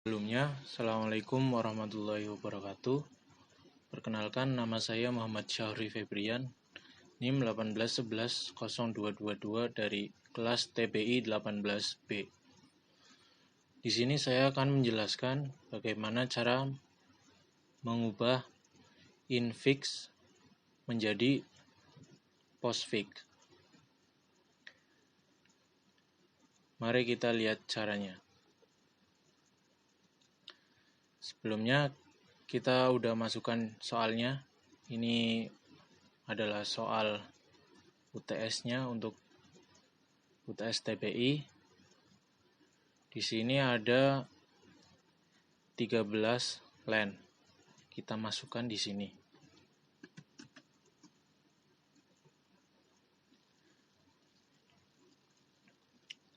Sebelumnya, Assalamualaikum warahmatullahi wabarakatuh. Perkenalkan, nama saya Muhammad Syahri Febrian, NIM 1811022 dari kelas TPI 18B. Di sini saya akan menjelaskan bagaimana cara mengubah infix menjadi postfix. Mari kita lihat caranya. Sebelumnya kita udah masukkan soalnya. Ini adalah soal UTS-nya untuk UTS TPI. Di sini ada 13 len. Kita masukkan di sini.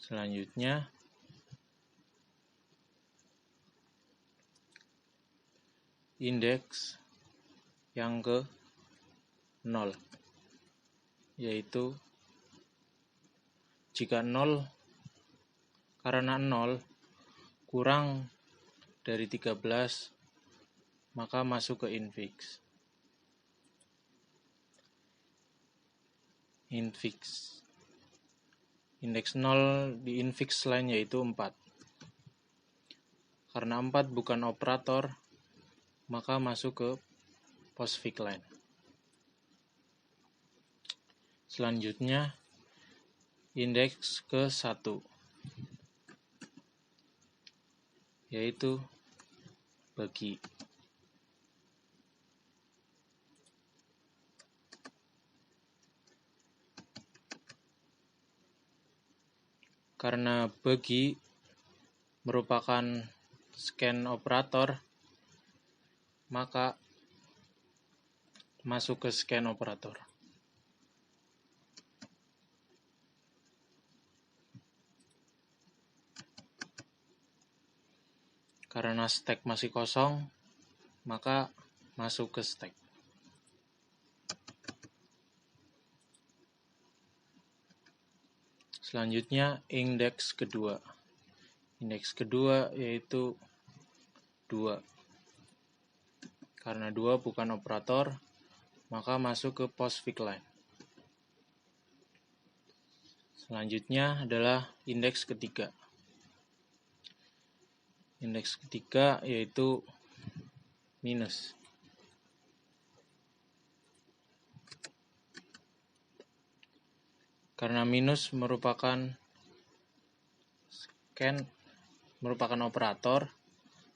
Selanjutnya indeks yang ke 0, yaitu jika 0 karena 0 kurang dari 13 maka masuk ke infix. Indeks 0 di infix line yaitu 4. Karena 4 bukan operator, maka masuk ke postfix line. Selanjutnya indeks ke 1, yaitu bagi. Karena bagi merupakan scan operator, maka masuk ke scan operator. Karena stack masih kosong, maka masuk ke stack. Selanjutnya indeks kedua. Indeks kedua yaitu 2. Karena 2 bukan operator, maka masuk ke postfix line. Selanjutnya adalah indeks ketiga. Indeks ketiga yaitu minus. Karena minus merupakan operator,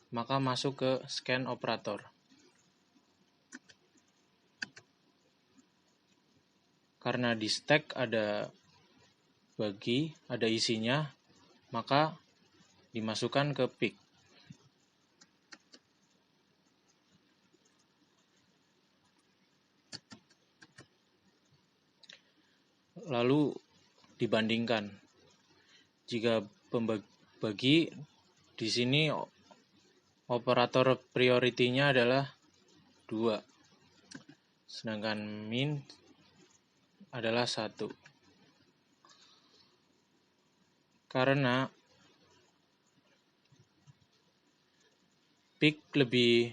maka masuk ke scan operator. Karena di stack ada bagi, ada isinya, maka dimasukkan ke pick. Lalu dibandingkan. Jika bagi di sini operator priority-nya adalah 2. Sedangkan min adalah 1. Karena pick lebih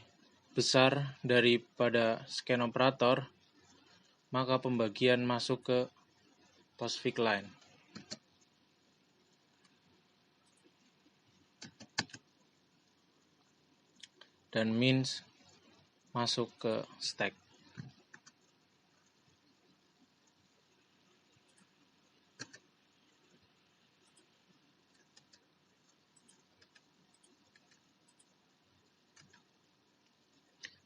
besar daripada scan operator, maka pembagian masuk ke postfix line. Dan min masuk ke stack.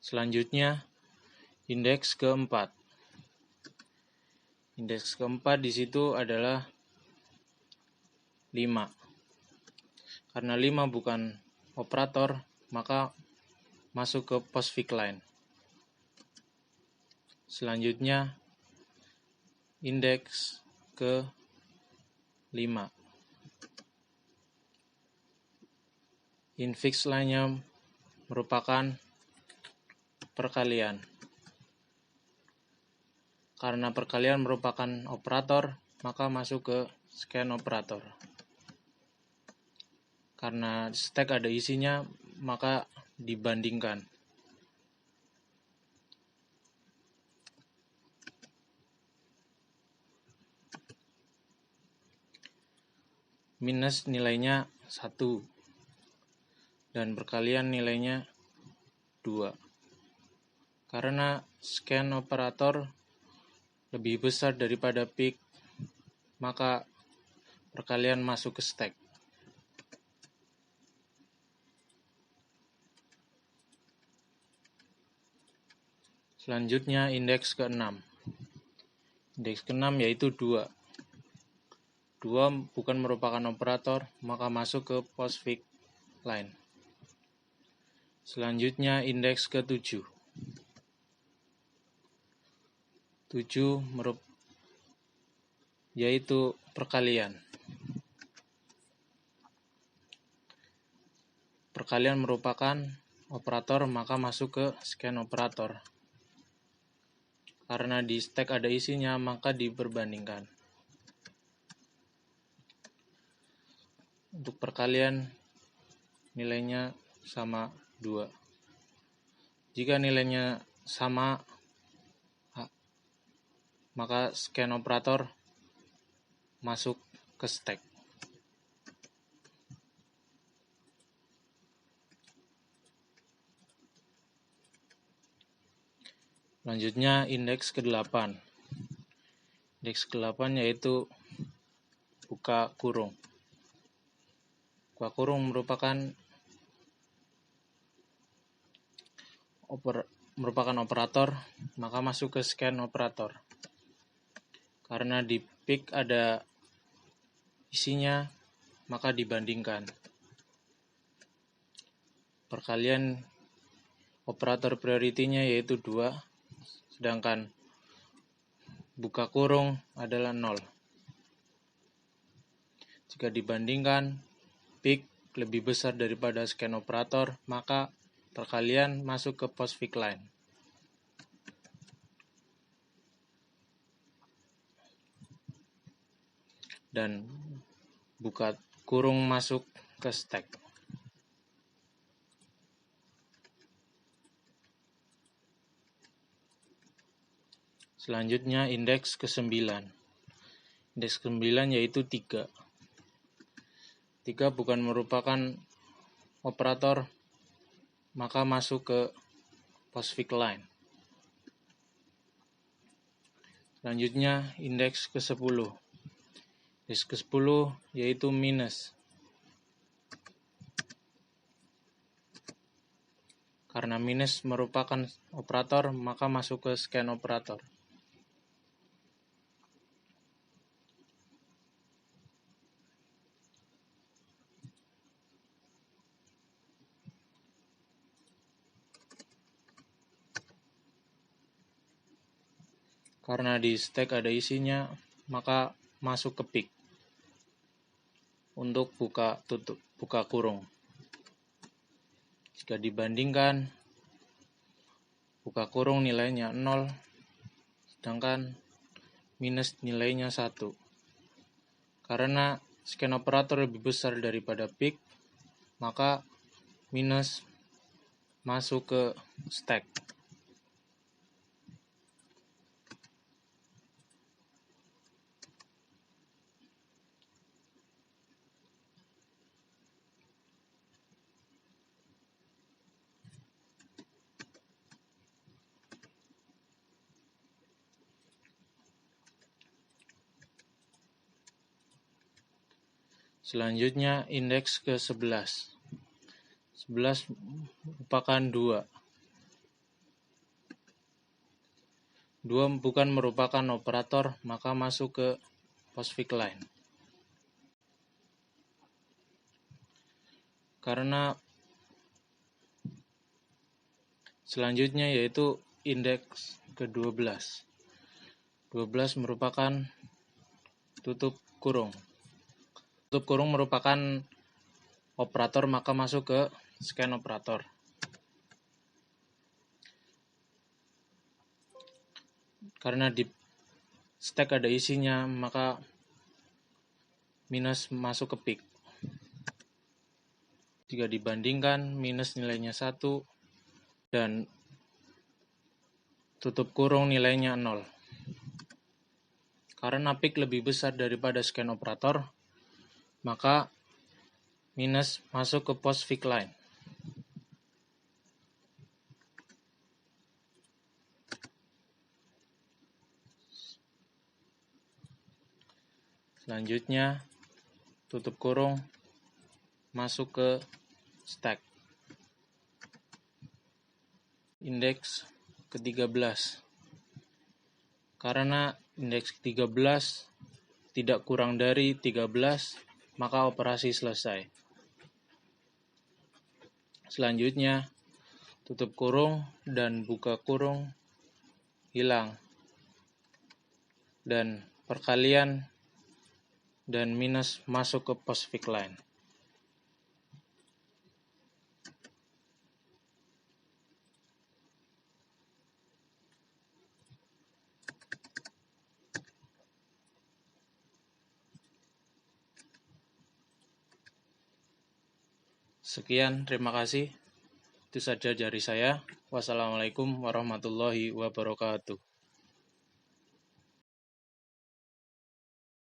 Selanjutnya indeks keempat. Indeks keempat di situ adalah 5. Karena 5 bukan operator, maka masuk ke postfix line. Selanjutnya indeks ke 5. Infix line-nya merupakan perkalian. Karena perkalian merupakan operator, maka masuk ke scan operator. Karena stack ada isinya, maka dibandingkan. Minus nilainya 1 dan perkalian nilainya 2. Karena scan operator lebih besar daripada pick, maka perkalian masuk ke stack. Selanjutnya indeks ke-6. Indeks ke-6 yaitu 2. 2 bukan merupakan operator, maka masuk ke postfix line. Selanjutnya indeks ke-7. 7 yaitu perkalian. Perkalian merupakan operator, maka masuk ke scan operator. Karena di stack ada isinya, maka diperbandingkan. Untuk perkalian nilainya sama 2. Jika nilainya sama, maka scan operator masuk ke stack. Selanjutnya indeks ke-8. Indeks ke-8 yaitu buka kurung. Buka kurung merupakan operator, maka masuk ke scan operator. Karena di pick ada isinya, maka dibandingkan. Perkalian operator priority-nya yaitu 2, sedangkan buka kurung adalah 0. Jika dibandingkan, pick lebih besar daripada scan operator, maka perkalian masuk ke postfix line. Dan buka kurung masuk ke stack. Selanjutnya indeks ke-9. Indeks ke-9 yaitu 3. 3 bukan merupakan operator, maka masuk ke postfix line. Selanjutnya indeks ke-10. Indeks ke-10 yaitu minus. Karena minus merupakan operator, maka masuk ke scan operator. Karena di stack ada isinya, maka masuk ke pick untuk buka kurung. Jika dibandingkan, buka kurung nilainya 0, sedangkan minus nilainya 1. Karena scan operator lebih besar daripada pick, maka minus masuk ke stack. Selanjutnya indeks ke-11. 11 merupakan 2. 2 bukan merupakan operator, maka masuk ke postfix line. Karena selanjutnya yaitu indeks ke-12. 12 merupakan tutup kurung. Tutup kurung merupakan operator, maka masuk ke scan operator. Karena di stack ada isinya, maka minus masuk ke pick. Jika dibandingkan, minus nilainya 1, dan tutup kurung nilainya 0. Karena peak lebih besar daripada scan operator, maka minus masuk ke post fix line. Selanjutnya, tutup kurung masuk ke stack. Indeks ke-13. Karena indeks ke-13 tidak kurang dari 13, maka operasi selesai. Selanjutnya, tutup kurung dan buka kurung hilang, dan perkalian dan minus masuk ke post fix line. Sekian, terima kasih. Itu saja dari saya. Wassalamualaikum warahmatullahi wabarakatuh.